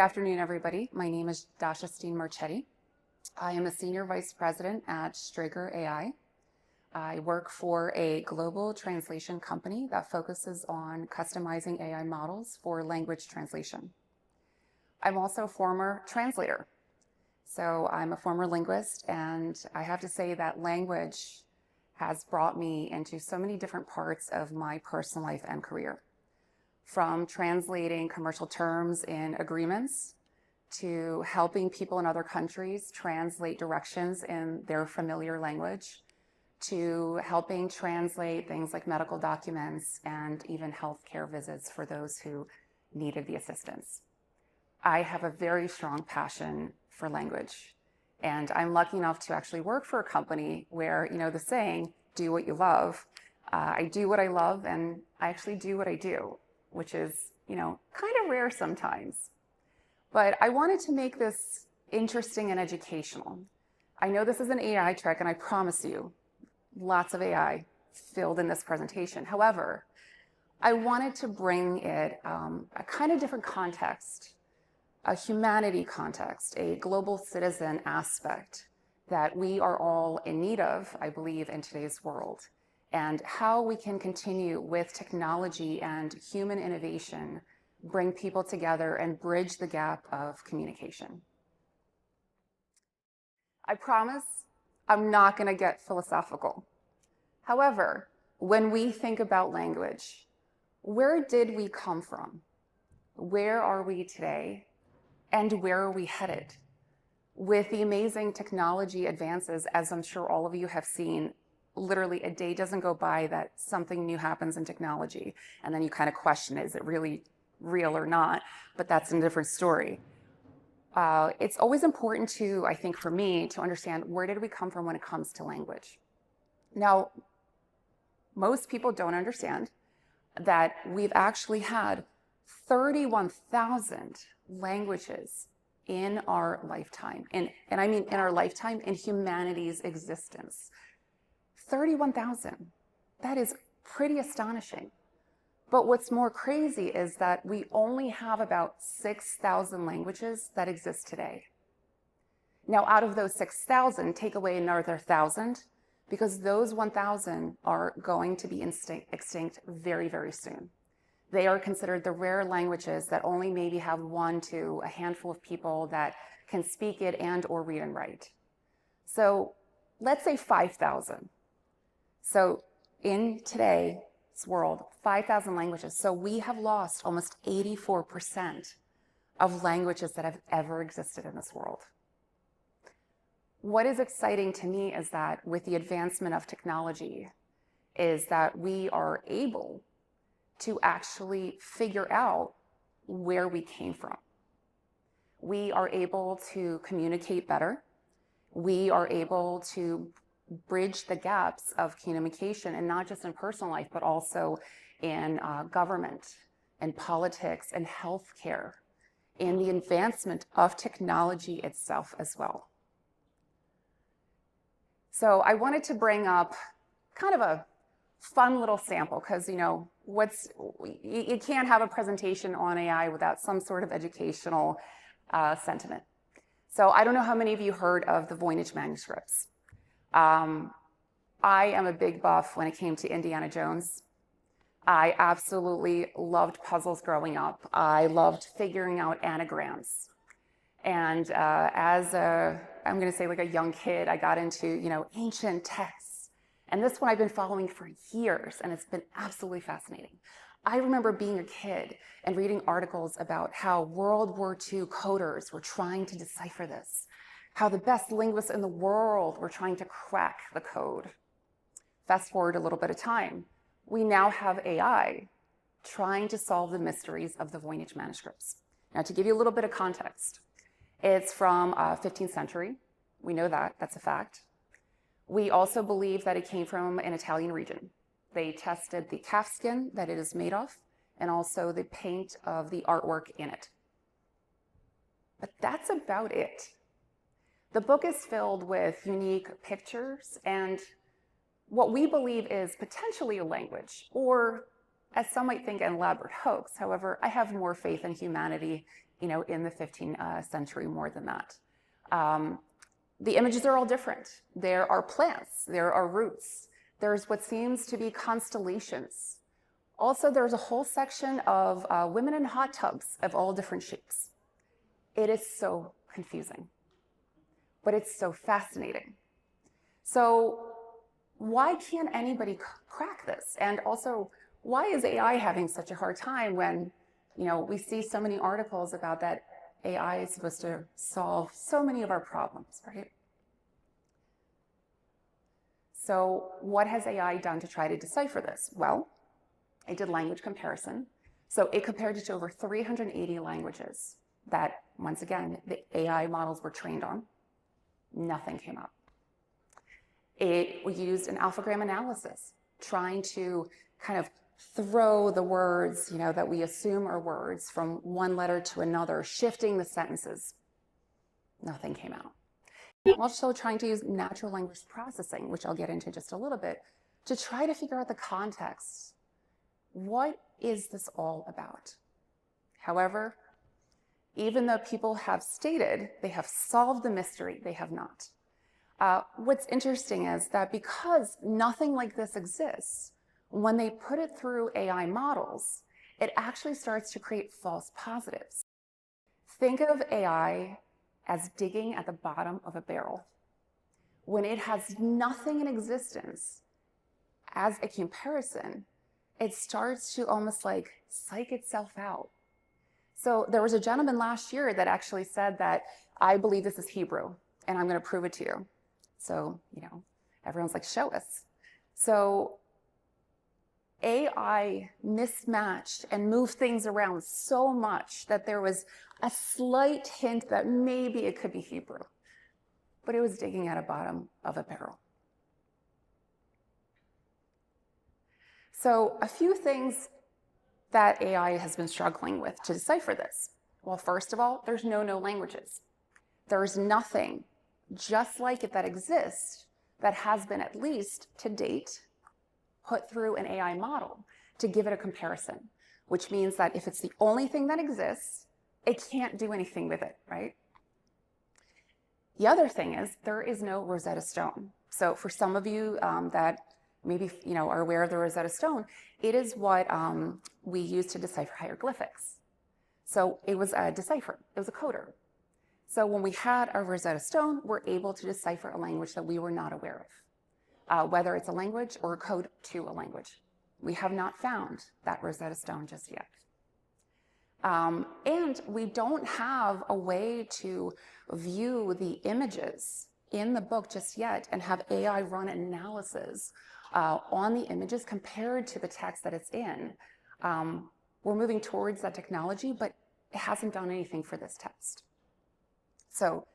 Good afternoon, everybody. My name is Steen-Marchetti. I am a Senior Vice President at Strager AI. I work for a global translation company that focuses on customizing AI models for language translation. I'm also a former translator. So I'm a former linguist, and I have to say that language has brought me into so many different parts of my personal life and career. From translating commercial terms in agreements to helping people in other countries translate directions in their familiar language, to helping translate things like medical documents and even healthcare visits for those who needed the assistance. I have a very strong passion for language, and I'm lucky enough to actually work for a company where, the saying, do what you love. I do what I love, and I actually do what I do, which is, kind of rare sometimes. But I wanted to make this interesting and educational. I know this is an AI trick, and I promise you, lots of AI filled in this presentation. However, I wanted to bring it a kind of different context, a humanity context, a global citizen aspect that we are all in need of, I believe, in today's world, and how we can continue with technology and human innovation, bring people together and bridge the gap of communication. I promise I'm not going to get philosophical. However, when we think about language, where did we come from? Where are we today? And where are we headed? With the amazing technology advances, as I'm sure all of you have seen, literally a day doesn't go by that something new happens in technology, and then you kind of question, is it really real or not? But that's a different story. It's always important to, I think for me, to understand where did we come from when it comes to language. Now, most people don't understand that we've actually had 31,000 languages in our lifetime, and I mean in our lifetime, in humanity's existence. 31,000. That is pretty astonishing. But what's more crazy is that we only have about 6,000 languages that exist today. Now, out of those 6,000, take away another 1,000, because those 1,000 are going to be extinct very, very soon. They are considered the rare languages that only maybe have one to a handful of people that can speak it and or read and write. So let's say 5,000. So in today's world, 5,000 languages. So we have lost almost 84% of languages that have ever existed in this world. What is exciting to me is that with the advancement of technology, is that we are able to actually figure out where we came from. We are able to communicate better. We are able to bridge the gaps of communication, and not just in personal life, but also in government and politics and healthcare, and the advancement of technology itself as well. So I wanted to bring up kind of a fun little sample, because you can't have a presentation on AI without some sort of educational sentiment. So I don't know how many of you heard of the Voynich manuscripts. I am a big buff when it came to Indiana Jones. I absolutely loved puzzles growing up. I loved figuring out anagrams. And I'm going to say like a young kid, I got into, ancient texts. And this one I've been following for years, and it's been absolutely fascinating. I remember being a kid and reading articles about how World War II coders were trying to decipher this, how the best linguists in the world were trying to crack the code. Fast forward a little bit of time. We now have AI trying to solve the mysteries of the Voynich manuscripts. Now, to give you a little bit of context, it's from 15th century. We know that, that's a fact. We also believe that it came from an Italian region. They tested the calfskin that it is made of, and also the paint of the artwork in it. But that's about it. The book is filled with unique pictures and what we believe is potentially a language, or as some might think, an elaborate hoax. However, I have more faith in humanity in the 15th century, more than that. The images are all different. There are plants, there are roots, there's what seems to be constellations. Also, there's a whole section of women in hot tubs of all different shapes. It is so confusing, but it's so fascinating. So why can't anybody crack this? And also, why is AI having such a hard time when, we see so many articles about that AI is supposed to solve so many of our problems, right? So what has AI done to try to decipher this? Well, it did language comparison. So it compared it to over 380 languages that, once again, the AI models were trained on. Nothing came up. It used an alphagram analysis, trying to kind of throw the words, that we assume are words from one letter to another, shifting the sentences. Nothing came out. Also trying to use natural language processing, which I'll get into just a little bit, to try to figure out the context. What is this all about? However, even though people have stated they have solved the mystery, they have not. What's interesting is that because nothing like this exists, when they put it through AI models, it actually starts to create false positives. Think of AI as digging at the bottom of a barrel. When it has nothing in existence, as a comparison, it starts to almost like psych itself out. So there was a gentleman last year that actually said that, I believe this is Hebrew, and I'm going to prove it to you. So, everyone's like, show us. So AI mismatched and moved things around so much that there was a slight hint that maybe it could be Hebrew, but it was digging at the bottom of a barrel. So a few things that AI has been struggling with to decipher this. Well, first of all, there's no languages. There's nothing just like it that exists that has been, at least to date, put through an AI model to give it a comparison, which means that if it's the only thing that exists, it can't do anything with it, right? The other thing is there is no Rosetta Stone. So for some of you that maybe are aware of the Rosetta Stone, it is what we use to decipher hieroglyphics. So it was a decipher, it was a coder. So when we had our Rosetta Stone, we're able to decipher a language that we were not aware of, whether it's a language or a code to a language. We have not found that Rosetta Stone just yet. And we don't have a way to view the images in the book just yet and have AI run analysis on the images compared to the text that it's in. We're moving towards that technology, but it hasn't done anything for this text. So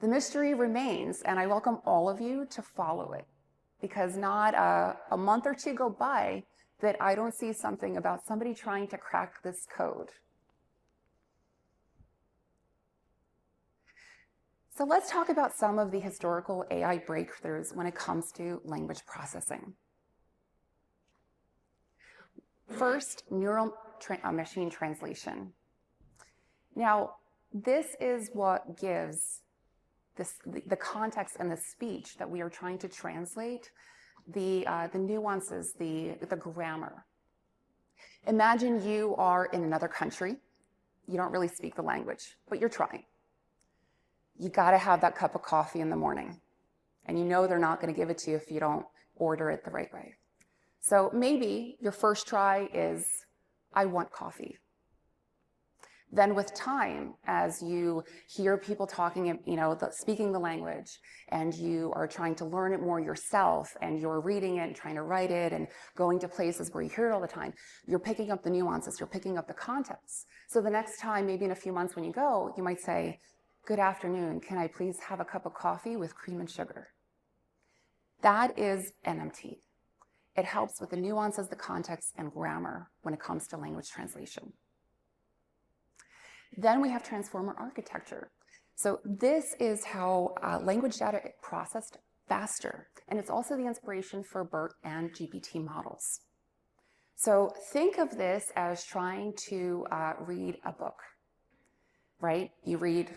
the mystery remains, and I welcome all of you to follow it, because not a month or two go by that I don't see something about somebody trying to crack this code. So let's talk about some of the historical AI breakthroughs when it comes to language processing. First, neural machine translation. Now, this is what gives the context and the speech that we are trying to translate, the nuances, the grammar. Imagine you are in another country. You don't really speak the language, but you're trying. You got to have that cup of coffee in the morning, and they're not going to give it to you if you don't order it the right way. So maybe your first try is, I want coffee. Then with time, as you hear people talking, speaking the language, and you are trying to learn it more yourself, and you're reading it and trying to write it and going to places where you hear it all the time, you're picking up the nuances, you're picking up the context. So the next time, maybe in a few months when you go, you might say, good afternoon, can I please have a cup of coffee with cream and sugar? That is NMT. It helps with the nuances, the context, and grammar when it comes to language translation. Then we have transformer architecture. So this is how language data is processed faster, and it's also the inspiration for BERT and GPT models. So think of this as trying to read a book. right? You read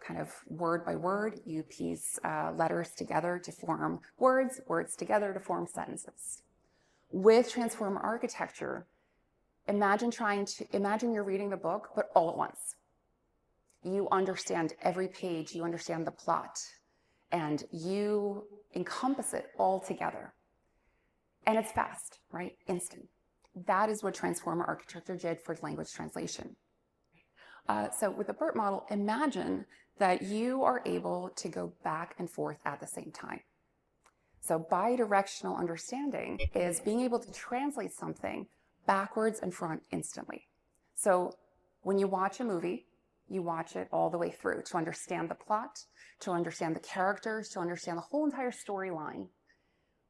kind of word by word, you piece letters together to form words, words together to form sentences. With transformer architecture, imagine you're reading the book, but all at once. You understand every page, you understand the plot, and you encompass it all together. And it's fast, right? Instant. That is what transformer architecture did for language translation. So with the BERT model, imagine that you are able to go back and forth at the same time. So bidirectional understanding is being able to translate something backwards and front instantly. So when you watch a movie, you watch it all the way through to understand the plot, to understand the characters, to understand the whole entire storyline.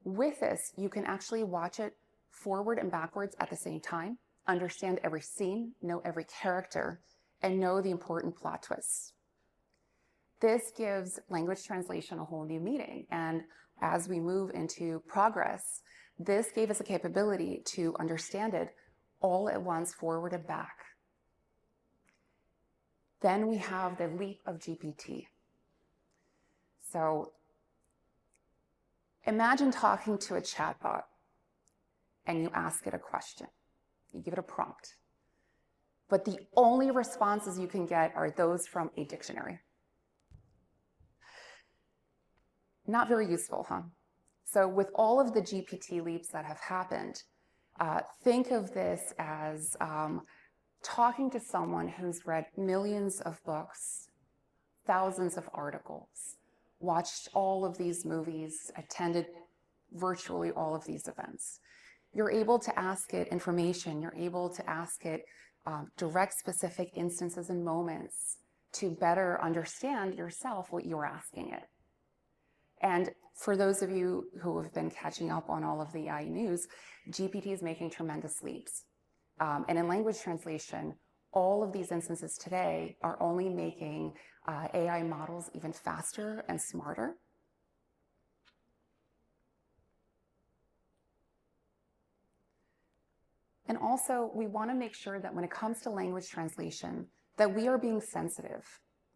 With this, you can actually watch it forward and backwards at the same time, understand every scene, know every character, and know the important plot twists. This gives language translation a whole new meaning. And as we move into progress, this gave us a capability to understand it all at once, forward and back. Then we have the leap of GPT. So imagine talking to a chatbot and you ask it a question. You give it a prompt. But the only responses you can get are those from a dictionary. Not very useful, huh? So with all of the GPT leaps that have happened, think of this as talking to someone who's read millions of books, thousands of articles, watched all of these movies, attended virtually all of these events. You're able to ask it information, you're able to ask it direct specific instances and moments to better understand yourself what you're asking it. And for those of you who have been catching up on all of the AI news, GPT is making tremendous leaps. And in language translation, all of these instances today are only making AI models even faster and smarter. And also, we want to make sure that when it comes to language translation, that we are being sensitive,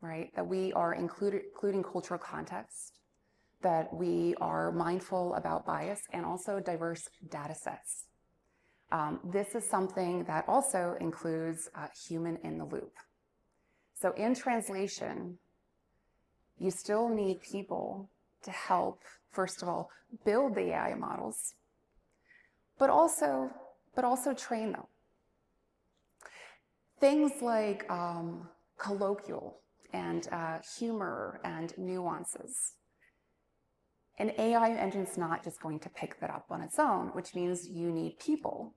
right? That we are including cultural context, that we are mindful about bias and also diverse data sets. This is something that also includes human in the loop. So in translation, you still need people to help, first of all, build the AI models, but also train them. Things like colloquial and humor and nuances. An AI engine's not just going to pick that up on its own, which means you need people.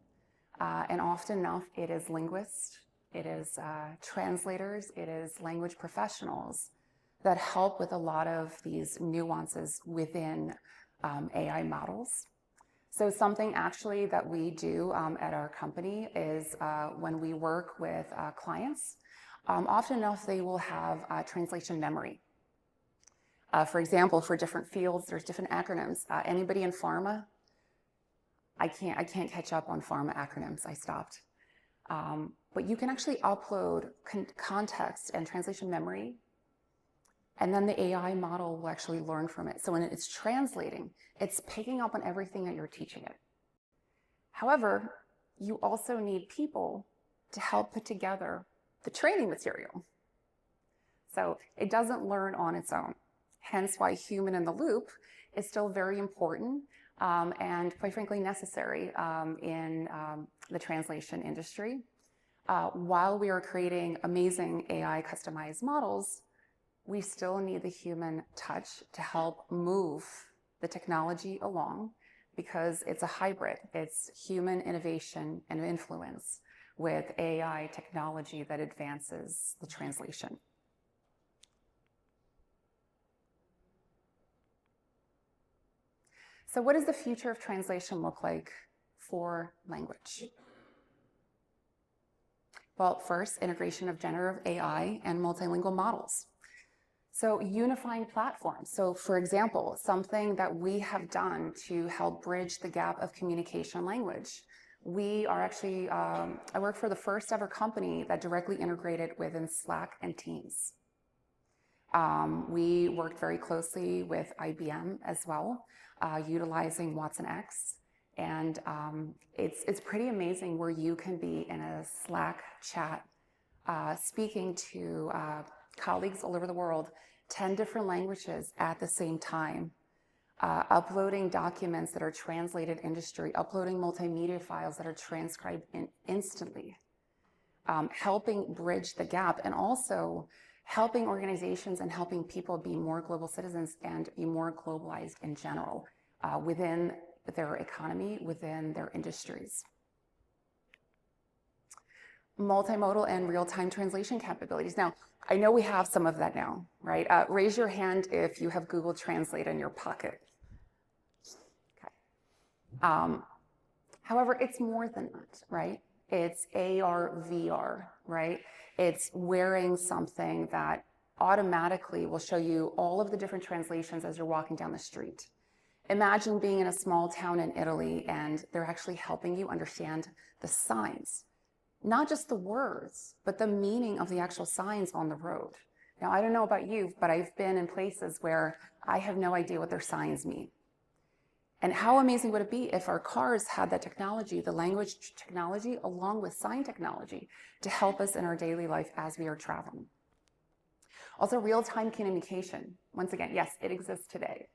And often enough, it is linguists, it is translators, it is language professionals that help with a lot of these nuances within AI models. So something actually that we do at our company is when we work with clients, often enough they will have translation memory. For example, for different fields, there's different acronyms. Anybody in pharma? I can't catch up on pharma acronyms. I stopped. But you can actually upload context and translation memory, and then the AI model will actually learn from it. So when it's translating, it's picking up on everything that you're teaching it. However, you also need people to help put together the training material. So it doesn't learn on its own. Hence why human in the loop is still very important and quite frankly necessary in the translation industry. While we are creating amazing AI customized models, we still need the human touch to help move the technology along, because it's a hybrid. It's human innovation and influence with AI technology that advances the translation. So what does the future of translation look like for language? Well, first, integration of generative AI and multilingual models. So unifying platforms. So for example, something that we have done to help bridge the gap of communication language. We are actually, I work for the first ever company that directly integrated within Slack and Teams. We worked very closely with IBM as well, utilizing Watson X. And it's pretty amazing where you can be in a Slack chat, speaking to colleagues all over the world, 10 different languages at the same time, uploading documents that are translated industry, uploading multimedia files that are transcribed instantly, helping bridge the gap, and also helping organizations and helping people be more global citizens and be more globalized in general within their economy, within their industries. Multimodal and real-time translation capabilities. Now, I know we have some of that now, right? Raise your hand if you have Google Translate in your pocket. Okay. However, it's more than that, right? It's AR, VR, right? It's wearing something that automatically will show you all of the different translations as you're walking down the street. Imagine being in a small town in Italy and they're actually helping you understand the signs, not just the words, but the meaning of the actual signs on the road. Now, I don't know about you, but I've been in places where I have no idea what their signs mean. And how amazing would it be if our cars had that technology, the language technology, along with sign technology to help us in our daily life as we are traveling. Also, real-time communication. Once again, yes, it exists today.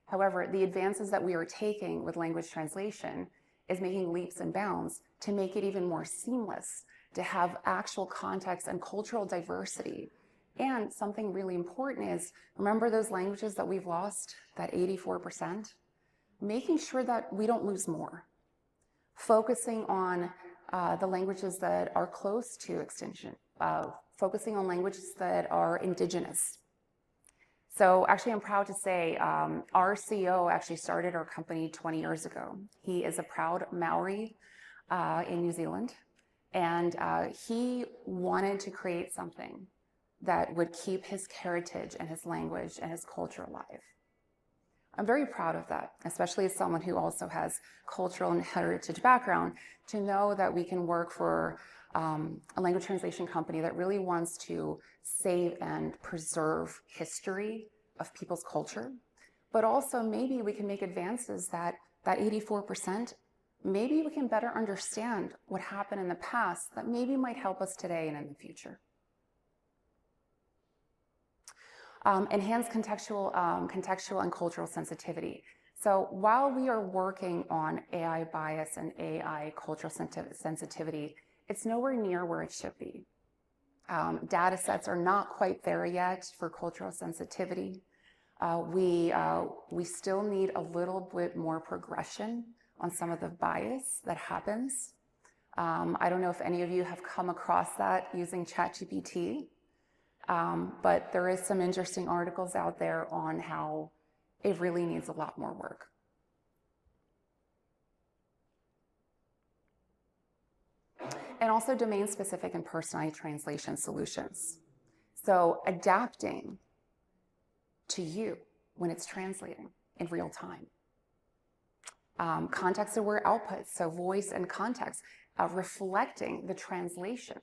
However, the advances that we are taking with language translation is making leaps and bounds to make it even more seamless, to have actual context and cultural diversity. And something really important is, remember those languages that we've lost, that 84%? Making sure that we don't lose more. Focusing on the languages that are close to extinction, focusing on languages that are indigenous. So actually, I'm proud to say our CEO actually started our company 20 years ago. He is a proud Maori in New Zealand, and he wanted to create something that would keep his heritage and his language and his culture alive. I'm very proud of that, especially as someone who also has cultural and heritage background, to know that we can work for a language translation company that really wants to save and preserve history of people's culture, but also maybe we can make advances that 84%, maybe we can better understand what happened in the past that maybe might help us today and in the future. Enhanced contextual and cultural sensitivity. So while we are working on AI bias and AI cultural sensitivity, it's nowhere near where it should be. Data sets are not quite there yet for cultural sensitivity. We still need a little bit more progression on some of the bias that happens. I don't know if any of you have come across that using ChatGPT, but there is some interesting articles out there on how it really needs a lot more work. And also domain-specific and personalized translation solutions. So adapting to you when it's translating in real time. Context-aware outputs, so voice and context, reflecting the translation.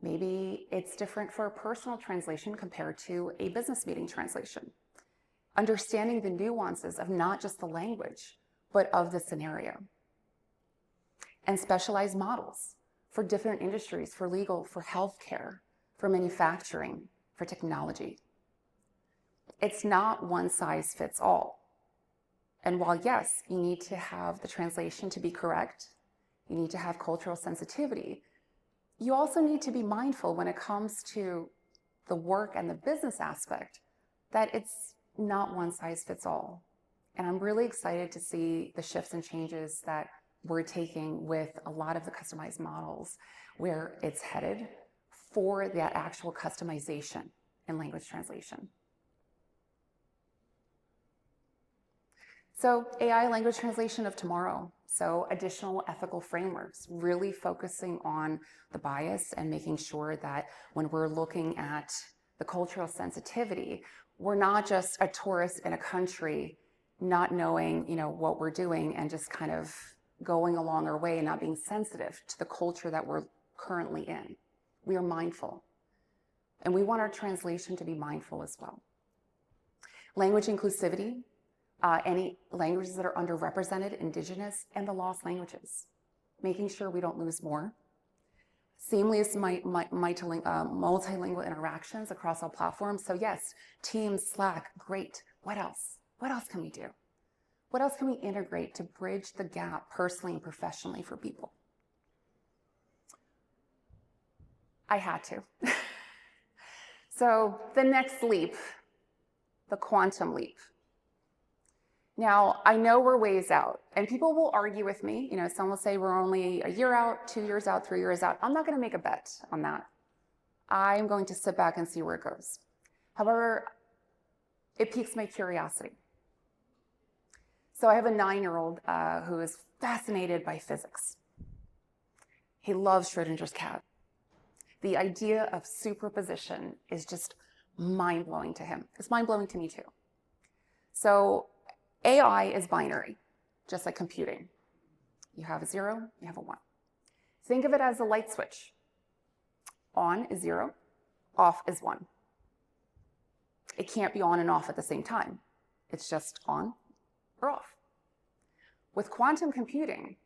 Maybe it's different for a personal translation compared to a business meeting translation. Understanding the nuances of not just the language, but of the scenario. And specialized models for different industries, for legal, for healthcare, for manufacturing, for technology. It's not one size fits all. And while yes, you need to have the translation to be correct, you need to have cultural sensitivity, you also need to be mindful when it comes to the work and the business aspect that it's not one size fits all. And I'm really excited to see the shifts and changes that we're taking with a lot of the customized models, where it's headed for that actual customization in language translation. So AI language translation of tomorrow. So additional ethical frameworks, really focusing on the bias and making sure that when we're looking at the cultural sensitivity, we're not just a tourist in a country not knowing, what we're doing and just kind of going along our way and not being sensitive to the culture that we're currently in. We are mindful. And we want our translation to be mindful as well. Language inclusivity, any languages that are underrepresented, indigenous, and the lost languages, making sure we don't lose more. Seamless multilingual interactions across all platforms. So yes, Teams, Slack, great. What else? What else can we do? What else can we integrate to bridge the gap personally and professionally for people? I had to. So the next leap, the quantum leap. Now, I know we're ways out, and people will argue with me. Some will say we're only a year out, 2 years out, 3 years out. I'm not going to make a bet on that. I'm going to sit back and see where it goes. However, it piques my curiosity. So I have a 9-year-old who is fascinated by physics. He loves Schrödinger's cat. The idea of superposition is just mind-blowing to him. It's mind-blowing to me too. So AI is binary, just like computing. You have a 0, you have a 1. Think of it as a light switch. On is 0, off is 1. It can't be on and off at the same time. It's just on or off. With quantum computing,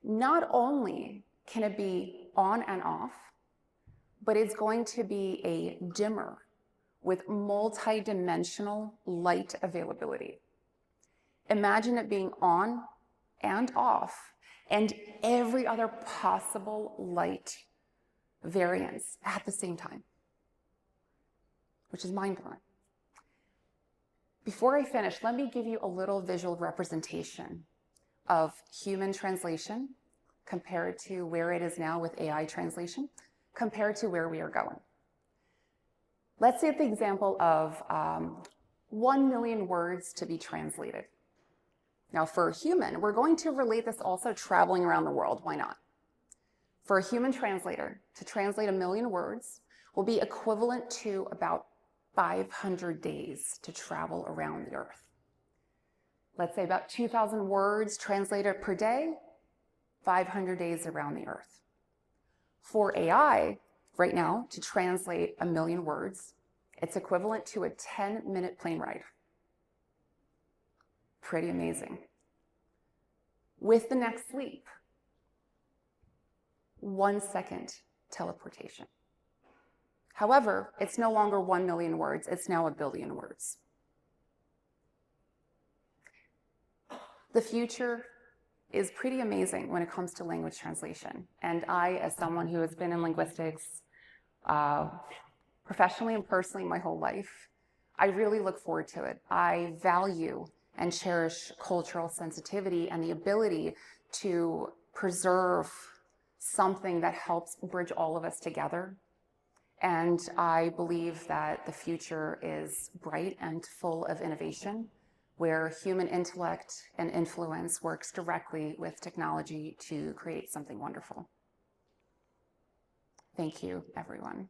not only can it be on and off, but it's going to be a dimmer with multi-dimensional light availability. Imagine it being on and off and every other possible light variance at the same time, which is mind-blowing. Before I finish, let me give you a little visual representation of human translation compared to where it is now with AI translation, compared to where we are going. Let's take the example of 1 million words to be translated. Now, for a human, we're going to relate this also traveling around the world. Why not? For a human translator, to translate 1 million words will be equivalent to about 500 days to travel around the earth. Let's say about 2,000 words translated per day, 500 days around the earth. For AI, right now, to translate 1 million words, it's equivalent to a 10-minute plane ride. Pretty amazing. With the next leap, 1 second teleportation. However, it's no longer 1 million words, it's now 1 billion words. The future is pretty amazing when it comes to language translation. And I, as someone who has been in linguistics professionally and personally my whole life, I really look forward to it. I value and cherish cultural sensitivity and the ability to preserve something that helps bridge all of us together. And I believe that the future is bright and full of innovation, where human intellect and influence works directly with technology to create something wonderful. Thank you, everyone.